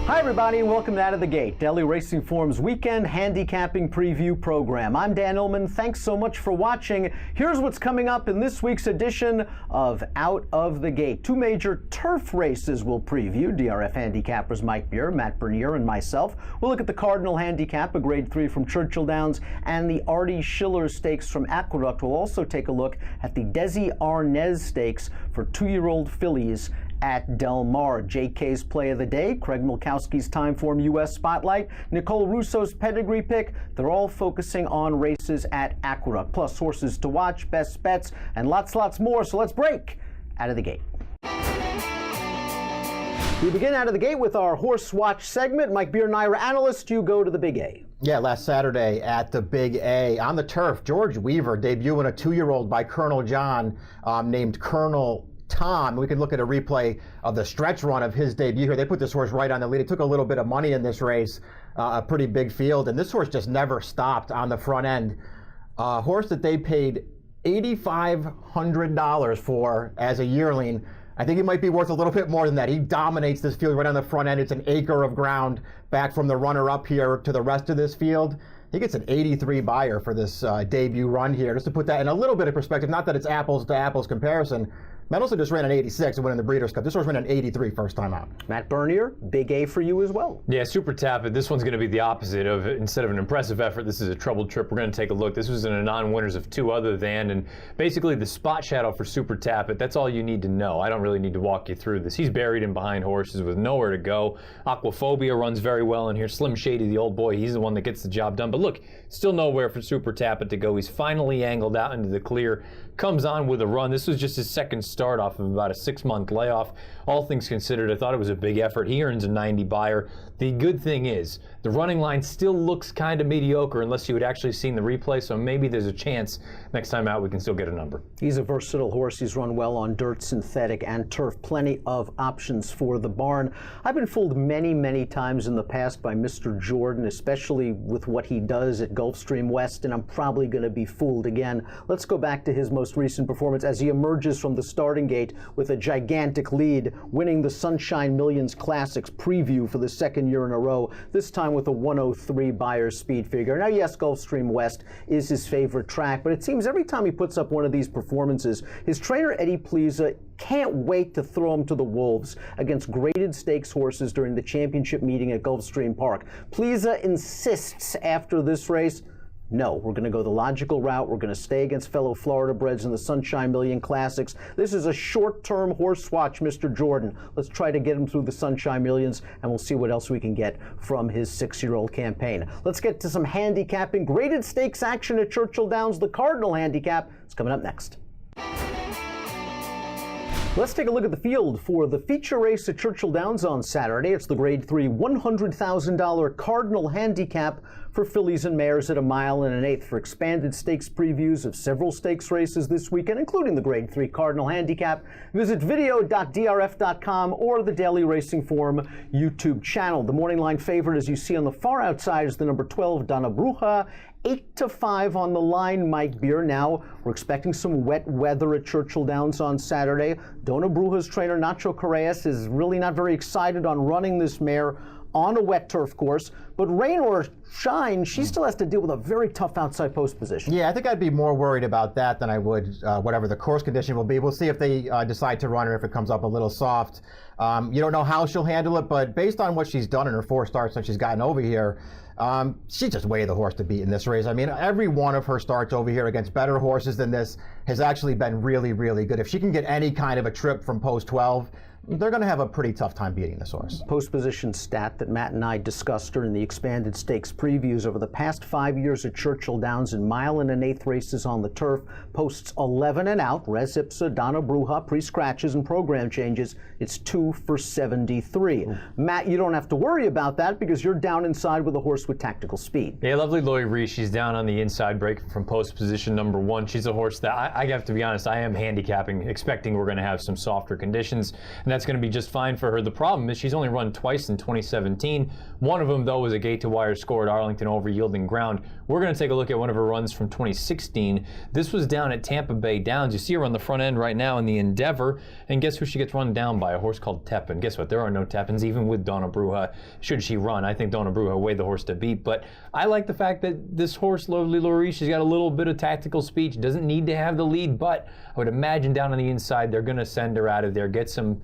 Hi everybody and welcome to Out of the Gate, Daily Racing Form's weekend handicapping preview program. I'm Dan Illman. Thanks so much for watching. Here's what's coming up in this week's edition of Out of the Gate. Two major turf races we'll preview. DRF handicappers Mike Beer, Matt Bernier, and myself. We'll look at the Cardinal Handicap, a grade 3 from Churchill Downs, and the Artie Schiller Stakes from Aqueduct. We'll also take a look at the Desi Arnaz Stakes for 2-year-old fillies at Del Mar. JK's Play of the Day, Craig Milkowski's TimeformUS Spotlight, Nicole Russo's Pedigree Pick. They're all focusing on races at Aqueduct, plus horses to watch, best bets, and lots more. So let's break Out of the Gate. We begin Out of the Gate with our Horse Watch segment. Mike Beer, Naira analyst, you go to the Big A. Yeah, last Saturday at the Big A on the turf, George Weaver debuting a 2-year-old by Colonel John named Colonel Tom. We can look at a replay of the stretch run of his debut here. They put this horse right on the lead. It took a little bit of money in this race, a pretty big field, and this horse just never stopped on the front end. A horse that they paid $8,500 for as a yearling. I think he might be worth a little bit more than that. He dominates this field right on the front end. It's an acre of ground back from the runner up here to the rest of this field. I think it's an 83 buyer for this debut run here. Just to put that in a little bit of perspective, not that it's apples to apples comparison. Mendelsohn just ran an 86 and went in the Breeders' Cup. This horse ran an 83 first time out. Matt Bernier, Big A for you as well. Yeah, Super Tapit. This one's going to be the opposite of, instead of an impressive effort, this is a troubled trip. We're going to take a look. This was in a non-winners of 2 other than, and basically the spot shadow for Super Tapit, that's all you need to know. I don't really need to walk you through this. He's buried in behind horses with nowhere to go. Aquaphobia runs very well in here. Slim Shady, the old boy, he's the one that gets the job done. But look, still nowhere for Super Tapit to go. He's finally angled out into the clear, comes on with a run. This was just his second start off of about a 6-month layoff. All things considered, I thought it was a big effort. He earns a 90 buyer. The good thing is, the running line still looks kind of mediocre unless you had actually seen the replay, so maybe there's a chance next time out we can still get a number. He's a versatile horse. He's run well on dirt, synthetic, and turf. Plenty of options for the barn. I've been fooled many times in the past by Mr. Jordan, especially with what he does at Gulfstream West, and I'm probably going to be fooled again. Let's go back to his most recent performance as he emerges from the starting gate with a gigantic lead, winning the Sunshine Millions Classics preview for the 2nd year in a row, this time with a 103 buyer speed figure. Now, yes, Gulfstream West is his favorite track, but it seems every time he puts up one of these performances, his trainer Eddie Pliza can't wait to throw him to the wolves against graded stakes horses during the championship meeting at Gulfstream Park. Pliza insists after this race, no, we're going to go the logical route. We're going to stay against fellow Florida breds in the Sunshine Million Classics. This is a short-term horse watch, Mr. Jordan. Let's try to get him through the Sunshine Millions, and we'll see what else we can get from his 6-year-old campaign. Let's get to some handicapping. Graded stakes action at Churchill Downs. The Cardinal Handicap is coming up next. Let's take a look at the field for the feature race at Churchill Downs on Saturday. It's the grade 3 $100,000 Cardinal Handicap for fillies and mares at 1 1/8 for expanded stakes previews of several stakes races this weekend, including the grade 3 Cardinal Handicap. Visit video.drf.com or the Daily Racing Form YouTube channel. The morning line favorite, as you see on the far outside, is the number 12, Donna Bruja. 8-5 on the line, Mike Beer. Now, we're expecting some wet weather at Churchill Downs on Saturday. Donna Bruja's trainer, Nacho Correas, is really not very excited on running this mare on a wet turf course, but rain or shine, she still has to deal with a very tough outside post position. Yeah, I think I'd be more worried about that than I would whatever the course condition will be. We'll see if they decide to run her if it comes up a little soft. You don't know how she'll handle it, but based on what she's done in her 4 starts since she's gotten over here, she's just way the horse to beat in this race. I mean, every one of her starts over here against better horses than this has actually been really good. If she can get any kind of a trip from post 12, they're going to have a pretty tough time beating this horse. Post position stat that Matt and I discussed during the expanded stakes previews over the past 5 years at Churchill Downs in 1 1/8 races on the turf. Posts 11 and out, res ipsa, Donna Bruja, pre-scratches and program changes. It's 2 for 73. Ooh. Matt, you don't have to worry about that because you're down inside with a horse with tactical speed. Yeah, lovely Loy Reese. She's down on the inside breaking from post position number 1. She's a horse that I have to be honest, I am handicapping, expecting we're going to have some softer conditions, and that's going to be just fine for her. The problem is she's only run twice in 2017. One of them, though, was a gate to wire score at Arlington over yielding ground. We're going to take a look at one of her runs from 2016. This was down at Tampa Bay Downs. You see her on the front end right now in the Endeavor, and guess who she gets run down by? A horse called Tepin. Guess what? There are no Tepins, even with Donna Bruja, should she run. I think Donna Bruja weighed the horse to beat, but I like the fact that this horse, Lovely Laurie, she's got a little bit of tactical speed. She doesn't need to have the lead, but I would imagine down on the inside, they're going to send her out of there, get some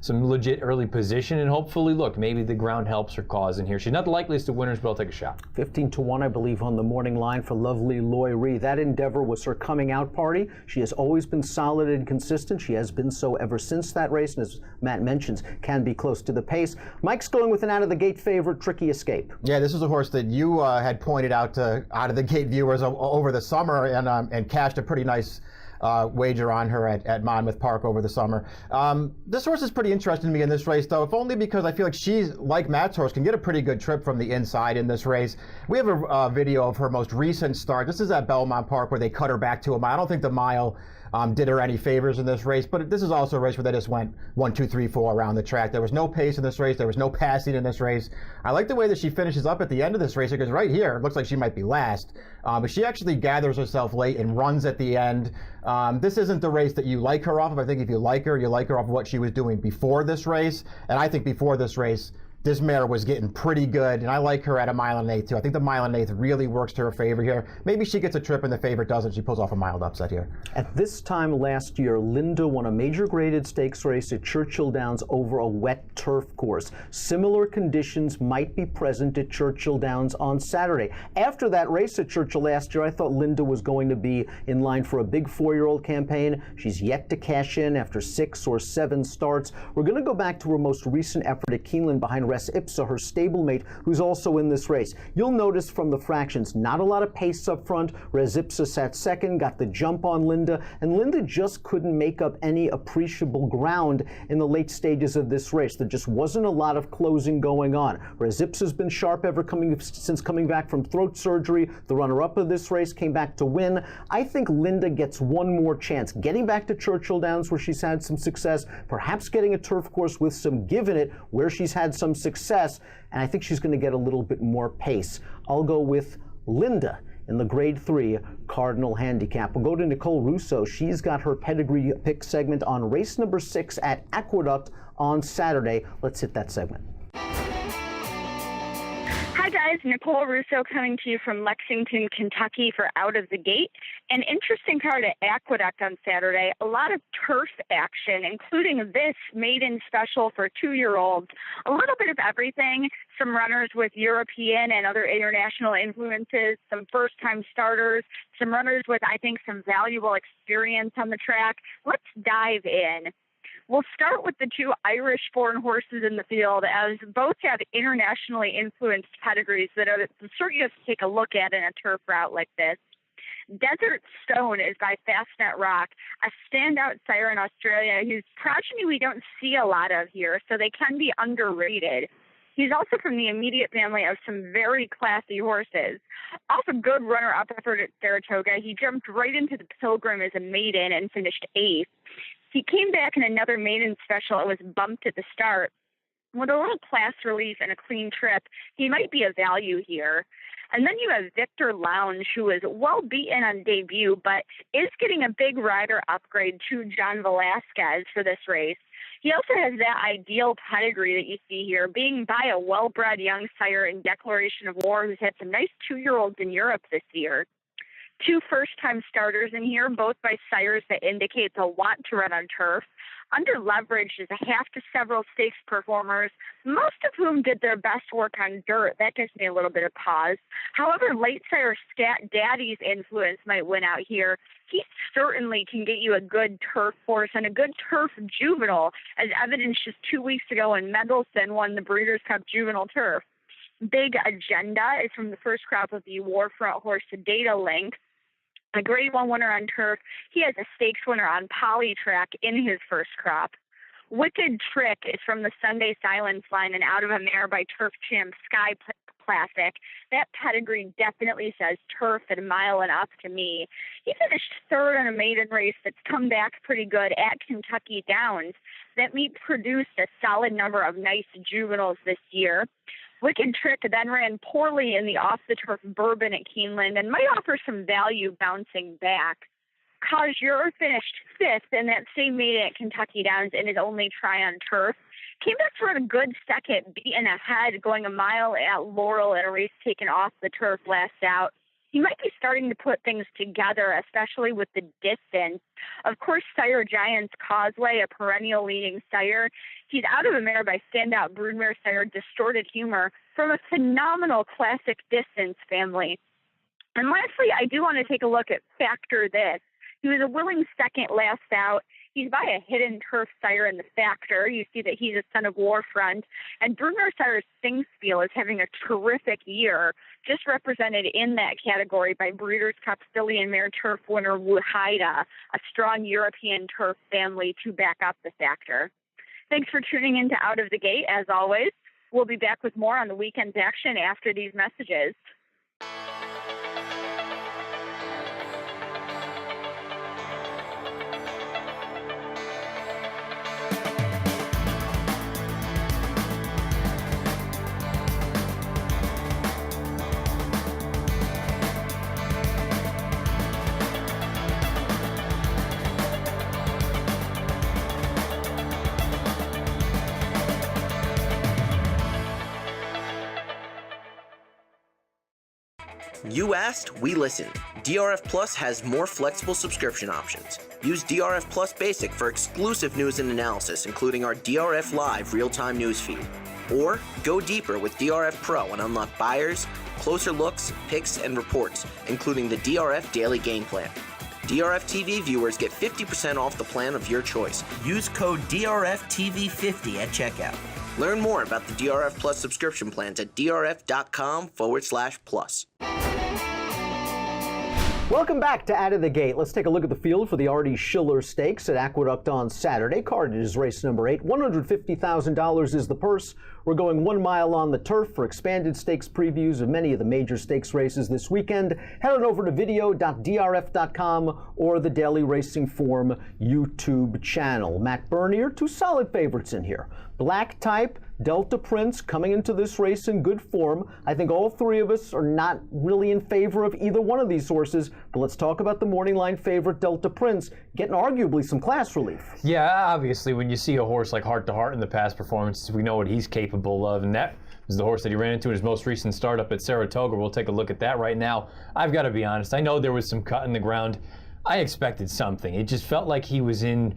legit early position, and hopefully, look, maybe the ground helps her cause in here. She's not the likeliest of winners, but I'll take a shot. 15-1, I believe, on the morning line for Lovely Laurie. That Endeavor was her coming out party. She has always been solid and consistent. She has been so ever since that race, and as Matt mentions, can be close to the pace. Mike's going with an out-of-the-gate favorite, Tricky Escape. Yeah, this is a horse that you had pointed out to out-of-the-gate viewers over the summer and cashed a pretty nice wager on her at Monmouth Park over the summer. This horse is pretty interesting to me in this race, though, if only because I feel like she's, like Matt's horse, can get a pretty good trip from the inside in this race. We have a video of her most recent start. This is at Belmont Park where they cut her back to a mile. I don't think the mile did her any favors in this race, but this is also a race where they just went 1, 2, 3, 4 around the track. There was no pace in this race. There was no passing in this race. I like the way that she finishes up at the end of this race, because right here, it looks like she might be last, but she actually gathers herself late and runs at the end. This isn't the race that you like her off of. I think if you like her off of what she was doing before this race, and I think before this race, this mare was getting pretty good, and I like her at a 1 1/8 too. I think the 1 1/8 really works to her favor here. Maybe she gets a trip and the favorite doesn't. She pulls off a mild upset here. At this time last year, Linda won a major graded stakes race at Churchill Downs over a wet turf course. Similar conditions might be present at Churchill Downs on Saturday. After that race at Churchill last year, I thought Linda was going to be in line for a big 4-year-old campaign. She's yet to cash in after 6 or 7 starts. We're going to go back to her most recent effort at Keeneland behind Res Ipsa, her stablemate, who's also in this race. You'll notice from the fractions, not a lot of pace up front. Res Ipsa sat second, got the jump on Linda, and Linda just couldn't make up any appreciable ground in the late stages of this race. There just wasn't a lot of closing going on. Res Ipsa's been sharp since coming back from throat surgery. The runner-up of this race came back to win. I think Linda gets one more chance, getting back to Churchill Downs where she's had some success, perhaps getting a turf course with some give in it where she's had some success, and I think she's going to get a little bit more pace. I'll go with Linda in the Grade 3 Cardinal Handicap. We'll go to Nicole Russo. She's got her Pedigree Pick segment on race number 6 at Aqueduct on Saturday. Let's hit that segment. Hi guys, Nicole Russo coming to you from Lexington, Kentucky for Out of the Gate. An interesting card at Aqueduct on Saturday. A lot of turf action, including this maiden special for 2-year-olds. A little bit of everything. Some runners with European and other international influences, some first-time starters, some runners with, I think, some valuable experience on the track. Let's dive in. We'll start with the 2 Irish-born horses in the field, as both have internationally influenced pedigrees that are sort of to take a look at in a turf route like this. Desert Stone is by Fastnet Rock, a standout sire in Australia whose progeny we don't see a lot of here, so they can be underrated. He's also from the immediate family of some very classy horses. Off a good runner-up effort at Saratoga, he jumped right into the Pilgrim as a maiden and finished 8th. He came back in another maiden special and was bumped at the start. With a little class relief and a clean trip, he might be a value here. And then you have Victor Lounge, who is well beaten on debut, but is getting a big rider upgrade to John Velasquez for this race. He also has that ideal pedigree that you see here, being by a well-bred young sire in Declaration of War who's had some nice 2-year-olds in Europe this year. 2 first-time starters in here, both by sires that indicate they'll want to run on turf. Under leverage is a half to several stakes performers, most of whom did their best work on dirt. That gives me a little bit of pause. However, late sire Scat Daddy's influence might win out here. He certainly can get you a good turf horse and a good turf juvenile, as evidenced just 2 weeks ago when Mendelssohn won the Breeders' Cup Juvenile Turf. Big Agenda is from the first crop of the Warfront horse Data Link. A Grade 1 winner on turf. He has a stakes winner on poly track in his first crop. Wicked Trick is from the Sunday Silence line and out of a mare by Turf Champ Sky Classic. That pedigree definitely says turf at a mile and up to me. He finished 3rd in a maiden race that's come back pretty good at Kentucky Downs. That meat produced a solid number of nice juveniles this year. Wicked Trick then ran poorly in the off-the-turf Bourbon at Keeneland and might offer some value bouncing back. Cajur finished 5th in that same maiden at Kentucky Downs in his only try on turf. Came back for a good second, beaten ahead, going a mile at Laurel in a race taken off the turf last out. He might be starting to put things together, especially with the distance. Of course, Sire Giant's Causeway, a perennial leading sire. He's out of the mare by standout broodmare sire Distorted Humor from a phenomenal classic distance family. And lastly, I do want to take a look at Factor This. He was a willing second last out. He's by a hidden turf sire in the Factor. You see that he's a son of Warfront. And broodmare sire Singspiel is having a terrific year, just represented in that category by Breeders' Cup filly and mare turf winner Wuhaida, a strong European turf family to back up the Factor. Thanks for tuning in to Out of the Gate, as always. We'll be back with more on the weekend's action after these messages. You asked, we listened. DRF Plus has more flexible subscription options. Use DRF Plus Basic for exclusive news and analysis, including our DRF Live real-time news feed. Or go deeper with DRF Pro and unlock buyers, closer looks, picks, and reports, including the DRF Daily Game Plan. DRF TV viewers get 50% off the plan of your choice. Use code DRFTV50 at checkout. Learn more about the DRF Plus subscription plans at drf.com/plus. Welcome back to Out of the Gate. Let's take a look at the field for the Artie Schiller Stakes at Aqueduct on Saturday. Card is race number 8. $150,000 is the purse. We're going 1 mile on the turf. For expanded stakes previews of many of the major stakes races this weekend, head on over to video.drf.com or the Daily Racing Form YouTube channel. Matt Bernier, 2 solid favorites in here. Black Type, Delta Prince coming into this race in good form. I think all 3 of us are not really in favor of either one of these horses, but let's talk about the morning line favorite, Delta Prince, getting arguably some class relief. Yeah, obviously, when you see a horse like Heart to Heart in the past performances, we know what he's capable of, and that was the horse that he ran into in his most recent startup at Saratoga. We'll take a look at that right now. I've got to be honest, I know there was some cut in the ground. I expected something. It just felt like he was in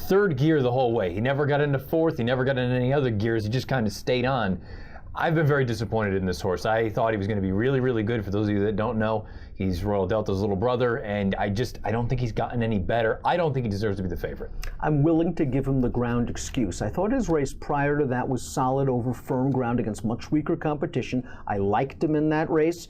3rd gear the whole way. He never got into 4th. He never got into any other gears. He just kind of stayed on. I've been very disappointed in this horse. I thought he was going to be really, really good. For those of you that don't know, he's Royal Delta's little brother, and I don't think he's gotten any better. I don't think he deserves to be the favorite. I'm willing to give him the ground excuse. I thought his race prior to that was solid over firm ground against much weaker competition. I liked him in that race.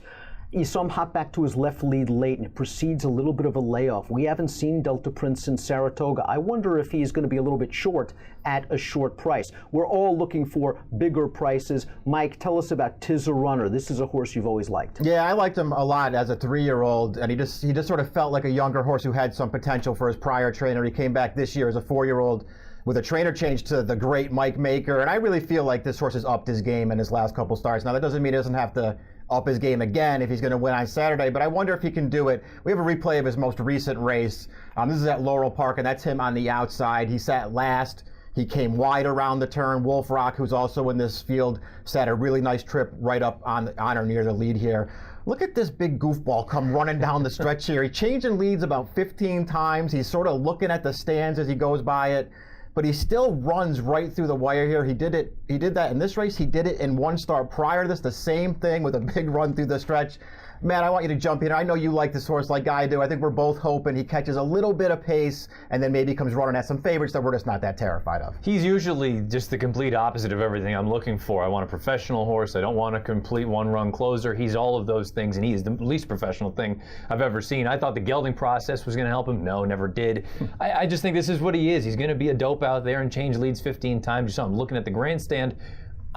You saw him hop back to his left lead late, and it precedes a little bit of a layoff. We haven't seen Delta Prince in Saratoga. I wonder if he's going to be a little bit short at a short price. We're all looking for bigger prices. Mike, tell us about Tis a Runner. This is a horse you've always liked. Yeah, I liked him a lot as a 3-year-old, and he just sort of felt like a younger horse who had some potential for his prior trainer. He came back this year as a 4-year-old with a trainer change to the great Mike Maker, and I really feel like this horse has upped his game in his last couple starts. Now, that doesn't mean he doesn't have to up his game again if he's going to win on Saturday, but I wonder if he can do it. We have a replay of his most recent race. This is at Laurel Park, and that's him on the outside. He sat last. He came wide around the turn. Wolf Rock, who's also in this field, sat a really nice trip right up on or near the lead here. Look at this big goofball come running down the stretch here. He changing leads about 15 times. He's sort of looking at the stands as he goes by it, but he still runs right through the wire here. He did that in this race. He did it in 1 start prior to this, the same thing with a big run through the stretch. Matt, I want you to jump in. I know you like this horse like I do. I think we're both hoping he catches a little bit of pace and then maybe comes running at some favorites that we're just not that terrified of. He's usually just the complete opposite of everything I'm looking for. I want a professional horse. I don't want a complete one-run closer. He's all of those things, and he is the least professional thing I've ever seen. I thought the gelding process was going to help him. No, never did. I just think this is what he is. He's going to be a dope out there and change leads 15 times. You saw him looking at the grandstand.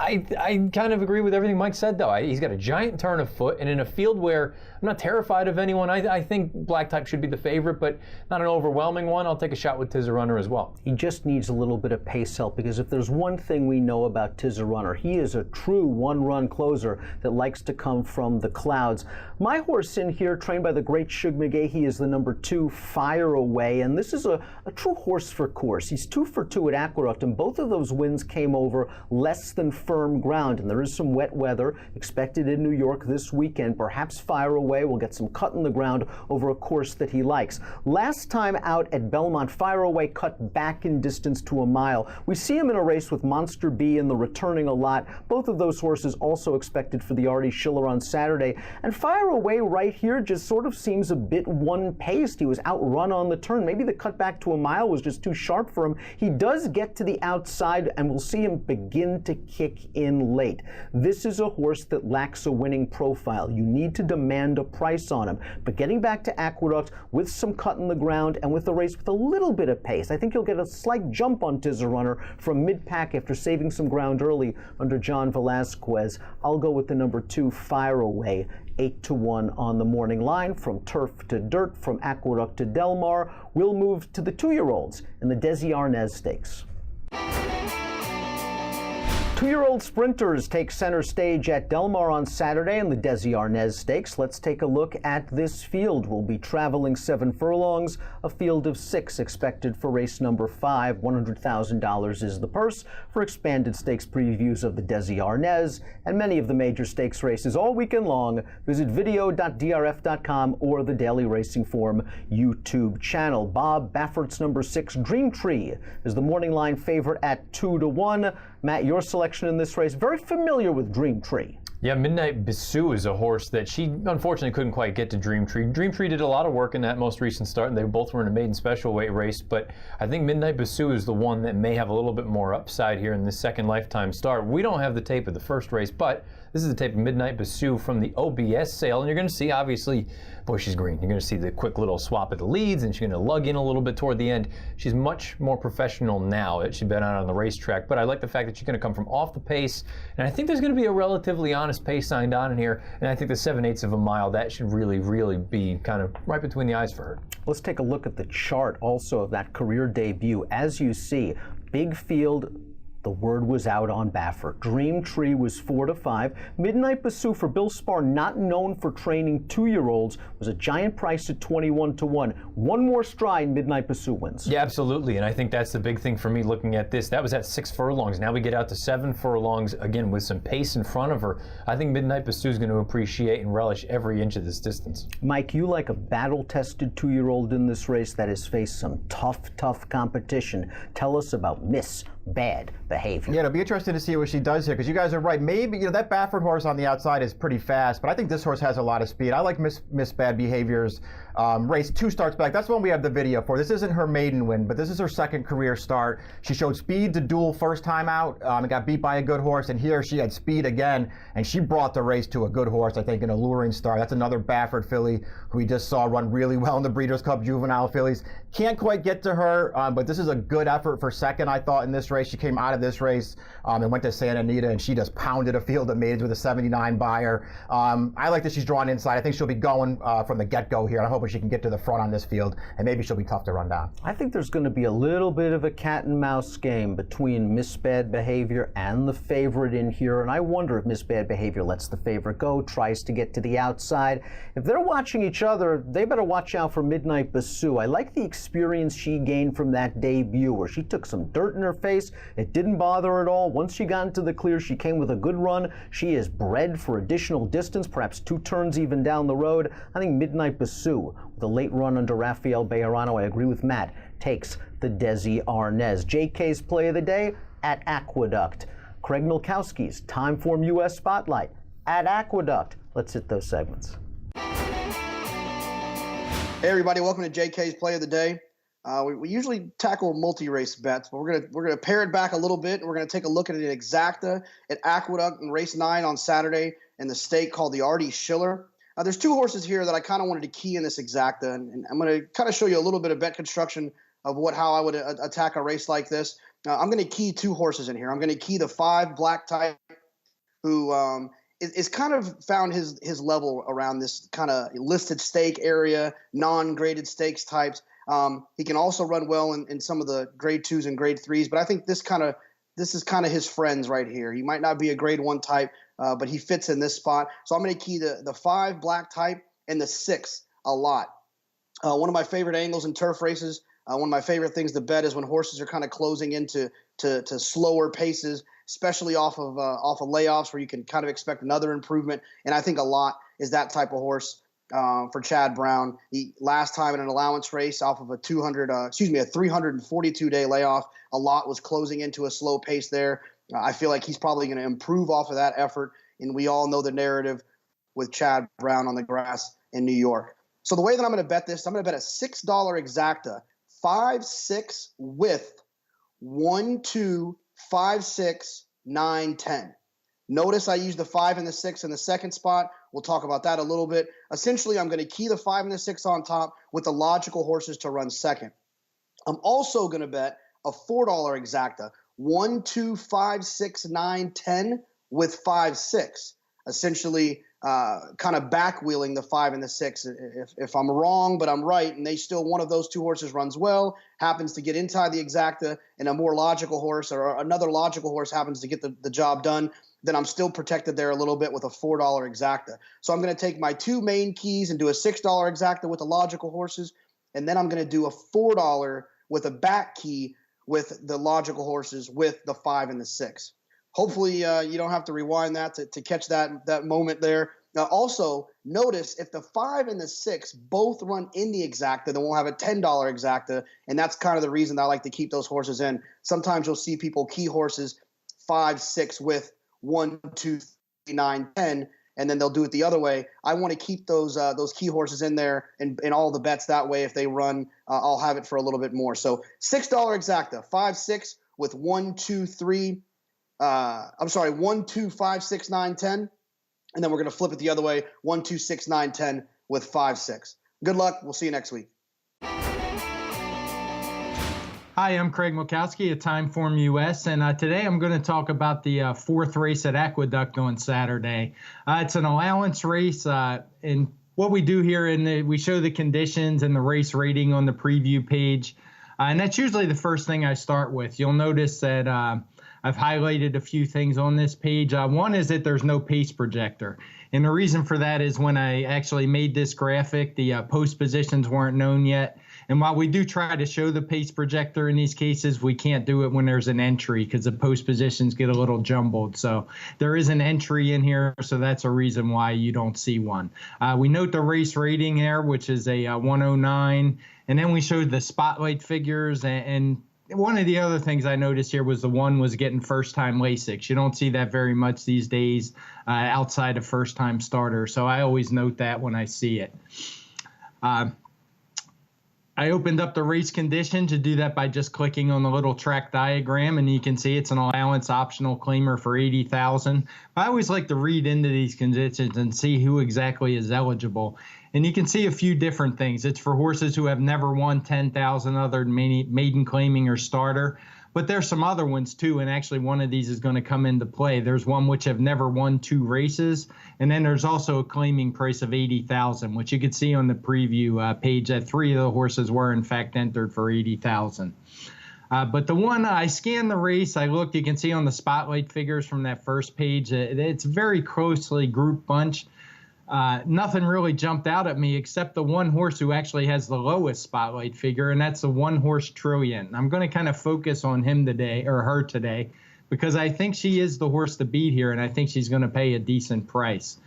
I kind of agree with everything Mike said, though. He's got a giant turn of foot, and in a field where I'm not terrified of anyone, I think black type should be the favorite, but not an overwhelming one. I'll take a shot with Tizarunner as well. He just needs a little bit of pace help, because if there's one thing we know about Tizarunner, he is a true one-run closer that likes to come from the clouds. My horse in here, trained by the great Shug McGahee, is the number 2, Fire Away, and this is a true horse for course. He's 2 for 2 at Aqueduct, and both of those wins came over less than firm ground, and there is some wet weather expected in New York this weekend. Perhaps Fire Away will get some cut in the ground over a course that he likes. Last time out at Belmont, Fire Away cut back in distance to a mile. We see him in a race with Monster B in the returning a lot. Both of those horses also expected for the Artie Schiller on Saturday. And Fire Away right here just sort of seems a bit one-paced. He was outrun on the turn. Maybe the cut back to a mile was just too sharp for him. He does get to the outside, and we'll see him begin to kick in late. This is a horse that lacks a winning profile. You need to demand a price on him. But getting back to Aqueduct with some cut in the ground and with the race with a little bit of pace, I think you'll get a slight jump on Tizarunner from mid-pack after saving some ground early under John Velazquez. I'll go with the number 2, Fire Away, 8-1 on the morning line. From turf to dirt, from Aqueduct to Del Mar. We'll move to the 2-year-olds in the Desi Arnaz Stakes. 2-year-old sprinters take center stage at Del Mar on Saturday in the Desi Arnaz Stakes. Let's take a look at this field. We'll be traveling 7 furlongs, a field of 6 expected for race number 5. $100,000 is the purse for expanded stakes previews of the Desi Arnaz and many of the major stakes races all weekend long. Visit video.drf.com or the Daily Racing Form YouTube channel. Bob Baffert's number 6, Dream Tree, is the morning line favorite at 2-1. Matt, your selection in this race, very familiar with Dream Tree. Yeah, Midnight Bisou is a horse that she unfortunately couldn't quite get to Dream Tree. Dream Tree did a lot of work in that most recent start, and they both were in a maiden special weight race, but I think Midnight Bisou is the one that may have a little bit more upside here in this second lifetime start. We don't have the tape of the first race, but this is the tape of Midnight Bisou from the OBS sale, and you're going to see, obviously, boy, she's green. You're going to see the quick little swap at the leads, and she's going to lug in a little bit toward the end. She's much more professional now that she's been out on the racetrack, but I like the fact that she's going to come from off the pace, and I think there's going to be a relatively honest pace signed on in here, and I think the 7/8 of a mile, that should really be kind of right between the eyes for her. Let's take a look at the chart also of that career debut. As you see, big field. The word was out on Baffert. Dream Tree was 4-5. Midnight Bisou for Bill Spar, not known for training 2-year-olds, was a giant price at 21-1. One more stride, Midnight Bisou wins. Yeah, absolutely, and I think that's the big thing for me looking at this. That was at 6 furlongs. Now we get out to 7 furlongs, again, with some pace in front of her. I think Midnight Bisou is going to appreciate and relish every inch of this distance. Mike, you like a battle-tested 2-year-old in this race that has faced some tough competition. Tell us about Miss Bad Behavior. Yeah, it'll be interesting to see what she does here, because you guys are right. Maybe, that Baffert horse on the outside is pretty fast, but I think this horse has a lot of speed. I like Miss Bad Behavior's race 2 starts back. That's one we have the video for. This isn't her maiden win, but this is her second career start. She showed speed to duel first time out and got beat by a good horse, and here she had speed again, and she brought the race to a good horse, I think, an alluring start. That's another Baffert filly who we just saw run really well in the Breeders' Cup juvenile fillies. Can't quite get to her, but this is a good effort for second, I thought, in this race. She came out of this race and went to Santa Anita, and she just pounded a field of maidens with a 79 buyer. I like that she's drawn inside. I think she'll be going from the get-go here, and I'm hoping she can get to the front on this field, and maybe she'll be tough to run down. I think there's going to be a little bit of a cat and mouse game between Miss Bad Behavior and the favorite in here, and I wonder if Miss Bad Behavior lets the favorite go, tries to get to the outside. If they're watching each other, they better watch out for Midnight Bisou. I like the experience she gained from that debut, where she took some dirt in her face. It didn't bother her at all. Once she got into the clear, she came with a good run. She is bred for additional distance, perhaps 2 turns even down the road. I think Midnight Bisou, with a late run under Rafael Bejarano, I agree with Matt, takes the Desi Arnaz. JK's play of the day at Aqueduct. Craig Milkowski's TimeformUS Spotlight at Aqueduct. Let's hit those segments. Hey everybody, welcome to JK's Play of the Day. We usually tackle multi-race bets, but we're gonna pare it back a little bit, and we're gonna take a look at an exacta at Aqueduct in race 9 on Saturday in the stake called the Artie Schiller. There's 2 horses here that I kind of wanted to key in this exacta, and I'm gonna kind of show you a little bit of bet construction of how I would attack a race like this. I'm gonna key 2 horses in here. I'm gonna key the 5 black type who is kind of found his level around this kind of listed stake area, non-graded stakes types. He can also run well in some of the grade 2s and grade 3s, but I think this is kind of his friends right here. He might not be a grade 1 type, but he fits in this spot. So I'm going to key the 5 black type and the 6 a lot. One of my favorite angles in turf races, one of my favorite things to bet is when horses are kind of closing into slower paces, especially off of layoffs where you can kind of expect another improvement. And I think a lot is that type of horse for Chad Brown. Last time in an allowance race off of a 342-day layoff, a lot was closing into a slow pace there. I feel like he's probably going to improve off of that effort. And we all know the narrative with Chad Brown on the grass in New York. So the way that I'm going to bet this, I'm going to bet a $6 exacta, 5-6 with 1, 2, 5, 6, 9, 10. Notice I used the 5 and the 6 in the second spot. We'll talk about that a little bit. Essentially, I'm going to key the 5 and the 6 on top with the logical horses to run second. I'm also going to bet a $4 exacta, 1, 2, 5, 6, 9, 10 with 5, 6. Essentially, kind of backwheeling the 5 and the 6. If I'm wrong, but I'm right, and one of those two horses runs well, happens to get inside the exacta, and a more logical horse or another logical horse happens to get the job done, then I'm still protected there a little bit with a $4 exacta. So I'm going to take my 2 main keys and do a $6 exacta with the logical horses, and then I'm going to do a $4 with a back key with the logical horses with the 5 and the 6. Hopefully you don't have to rewind that to catch that moment there. Now also, notice if the 5 and the 6 both run in the exacta, then we'll have a $10 exacta, and that's kind of the reason I like to keep those horses in. Sometimes you'll see people key horses 5, 6 with 1, 2, 3, 9, 10, and then they'll do it the other way. I want to keep those key horses in there and all the bets that way. If they run, I'll have it for a little bit more. So $6 exacta, 5, 6 with 1, 2, 3. 1, 2, 5, 6, 9, 10. And then we're going to flip it the other way, 1, 2, 6, 9, 10 with 5, 6. Good luck. We'll see you next week. Hi, I'm Craig Mukowski at TimeformUS, and today I'm going to talk about the 4th race at Aqueduct on Saturday. It's an allowance race, and what we do here, we show the conditions and the race rating on the preview page, and that's usually the first thing I start with. You'll notice that I've highlighted a few things on this page. One is that there's no pace projector. And the reason for that is when I actually made this graphic, the post positions weren't known yet. And while we do try to show the pace projector in these cases, we can't do it when there's an entry because the post positions get a little jumbled. So there is an entry in here, so that's a reason why you don't see one. We note the race rating there, which is a 109. And then we showed the spotlight figures, and one of the other things I noticed here was the one was getting first-time Lasix. You don't see that very much these days outside of first-time starters, so I always note that when I see it. I opened up the race condition to do that by just clicking on the little track diagram, and you can see it's an allowance optional claimer for $80,000. I always like to read into these conditions and see who exactly is eligible. And you can see a few different things. It's for horses who have never won $10,000 other than maiden claiming or starter. But there's some other ones too, and actually one of these is going to come into play. There's one which have never won 2 races, and then there's also a claiming price of $80,000, which you could see on the preview page that 3 of the horses were in fact entered for $80,000. But the one, I scanned the race, I looked, you can see on the spotlight figures from that first page, it's a very closely grouped bunch. Nothing really jumped out at me except the one horse who actually has the lowest spotlight figure, and that's the one horse Trilliant. I'm going to kind of focus on him today, or her today, because I think she is the horse to beat here, and I think she's going to pay a decent price.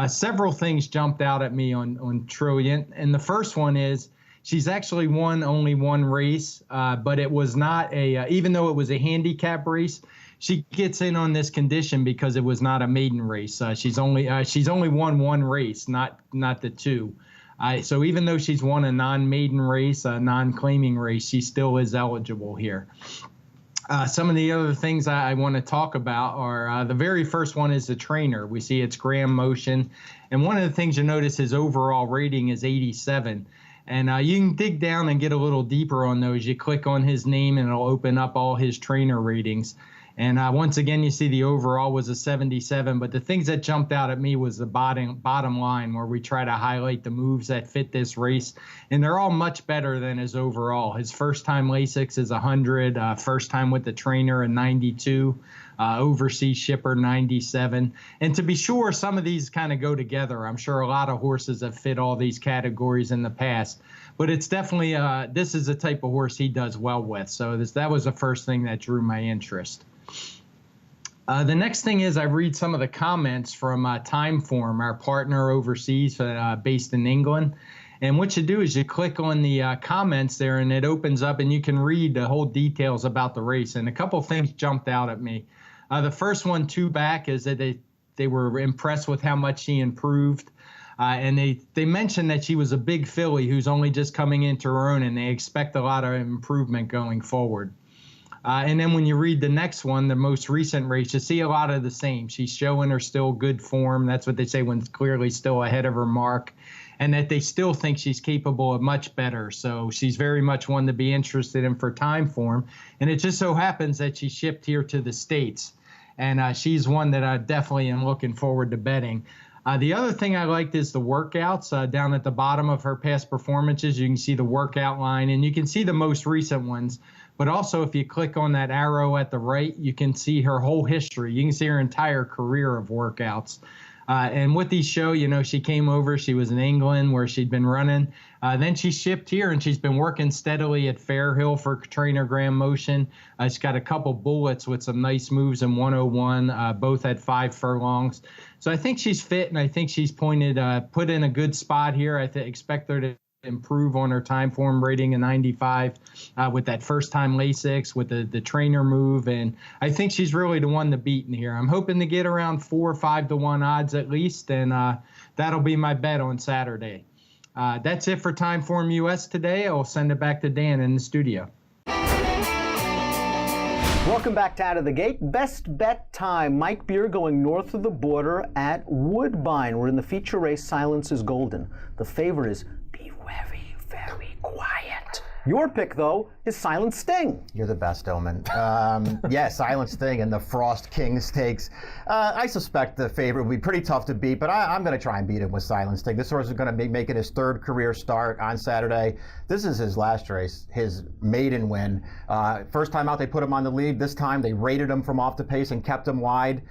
Several things jumped out at me on Trilliant, and the first one is she's actually won only 1 race, but it was not even though it was a handicap race, she gets in on this condition because it was not a maiden race. She's only won 1 race, not the 2. So even though she's won a non-maiden race, a non-claiming race, she still is eligible here. Some of the other things I want to talk about are the very first one is the trainer. We see it's Graham Motion, and one of the things you notice his overall rating is 87. And you can dig down and get a little deeper on those. You click on his name and it'll open up all his trainer ratings. And once again, you see the overall was a 77, but the things that jumped out at me was the bottom line, where we try to highlight the moves that fit this race, and they're all much better than his overall. His first time Lasix is 100, first time with the trainer a 92, overseas shipper 97. And to be sure, some of these kind of go together. I'm sure a lot of horses have fit all these categories in the past, but it's definitely, this is the type of horse he does well with. So that was the first thing that drew my interest. The next thing is I read some of the comments from Timeform, our partner overseas based in England. And what you do is you click on the comments there, and it opens up, and you can read the whole details about the race. And a couple of things jumped out at me. The first one, two back, is that they were impressed with how much she improved. And they mentioned that she was a big filly who's only just coming into her own, and they expect a lot of improvement going forward. And then when you read the next one, the most recent race, you see a lot of the same. She's showing her still good form. That's what they say when it's clearly still ahead of her mark, and that they still think she's capable of much better. So she's very much one to be interested in for Timeform. And it just so happens that she shipped here to the States. And she's one that I definitely am looking forward to betting. The other thing I liked is the workouts down at the bottom of her past performances. You can see the workout line, and you can see the most recent ones. But also, if you click on that arrow at the right, you can see her whole history. You can see her entire career of workouts. And what these show, she came over. She was in England where she'd been running. Then she shipped here, and she's been working steadily at Fairhill for trainer Graham Motion. She's got a couple bullets with some nice moves in 101, both at 5 furlongs. So I think she's fit, and I think she's put in a good spot here. I expect her to improve on her Timeform rating in 95 with that first time Lasix, with the trainer move, and I think she's really the one to beat in here. I'm hoping to get around 4 or 5 to 1 odds at least, and that'll be my bet on Saturday. That's it for TimeformUS today. I'll send it back to Dan in the studio. Welcome back to Out of the Gate. Best bet time. Mike Beer going north of the border at Woodbine. We're in the feature race, Silence is Golden. The favorite is Be Very, Very Quiet. Your pick, though, is Silent Sting. You're the best, Omen. Yeah, Silent Sting and the Frost King Stakes. I suspect the favorite will be pretty tough to beat, but I'm going to try and beat him with Silent Sting. This horse is going to be making his 3rd career start on Saturday. This is his last race, his maiden win. First time out, they put him on the lead. This time, they rated him from off the pace and kept him wide.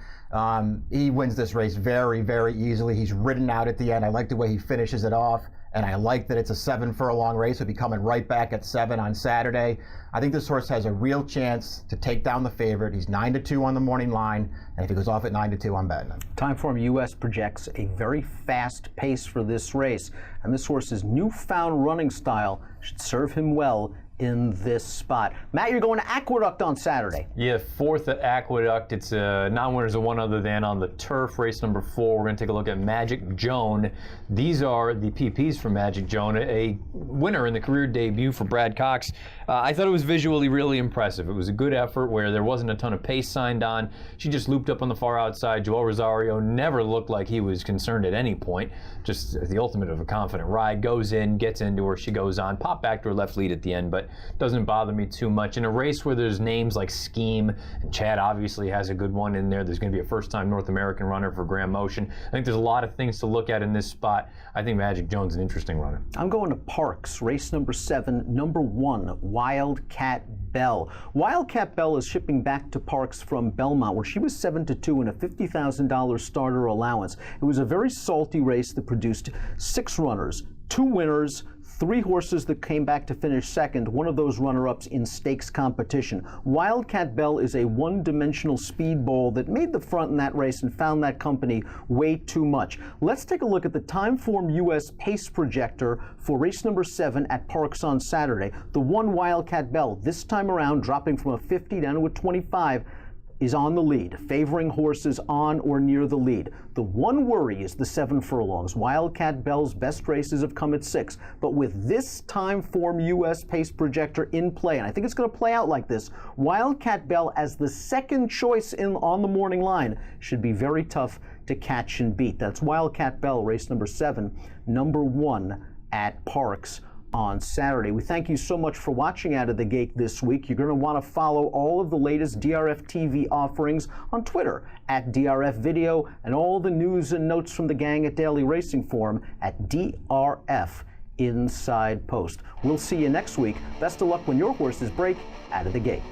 He wins this race very, very easily. He's ridden out at the end. I like the way he finishes it off. And I like that it's a 7 furlong race. He'll be coming right back at 7 on Saturday. I think this horse has a real chance to take down the favorite. He's 9-2 on the morning line. And if he goes off at 9-2, I'm betting him. TimeformUS projects a very fast pace for this race. And this horse's newfound running style should serve him well in this spot. Matt, you're going to Aqueduct on Saturday. Yeah, 4th at Aqueduct. It's non-winners of one other than on the turf. Race number 4, we're going to take a look at Magic Joan. These are the PPs for Magic Joan, a winner in the career debut for Brad Cox. I thought it was visually really impressive. It was a good effort where there wasn't a ton of pace signed on. She just looped up on the far outside. Joel Rosario never looked like he was concerned at any point. Just the ultimate of a confident ride. Goes in, gets into her, she goes on. Pop back to her left lead at the end, but doesn't bother me too much. In a race where there's names like Scheme, and Chad obviously has a good one in there. There's going to be a first-time North American runner for Graham Motion. I think there's a lot of things to look at in this spot. I think Magic Joan's an interesting runner. I'm going to Parks, race number 7, number 1, Wildcat Bell. Wildcat Bell is shipping back to Parks from Belmont, where she was 7-2 in a $50,000 starter allowance. It was a very salty race that produced 6 runners, 2 winners, 3 horses that came back to finish second, one of those runner-ups in stakes competition. Wildcat Bell is a one-dimensional speedball that made the front in that race and found that company way too much. Let's take a look at the TimeformUS pace projector for race number 7 at Parks on Saturday. The one Wildcat Bell, this time around dropping from a 50 down to a 25, is on the lead, favoring horses on or near the lead. The one worry is the 7 furlongs. Wildcat Bell's best races have come at 6, but with this TimeformUS pace projector in play, and I think it's going to play out like this, Wildcat Bell as the second choice on the morning line should be very tough to catch and beat. That's Wildcat Bell, race number 7, number 1 at Parks on Saturday. We thank you so much for watching Out of the Gate this week. You're going to want to follow all of the latest DRF TV offerings on Twitter at DRF Video, and all the news and notes from the gang at Daily Racing Form at DRF Inside Post. We'll see you next week. Best of luck when your horses break out of the gate.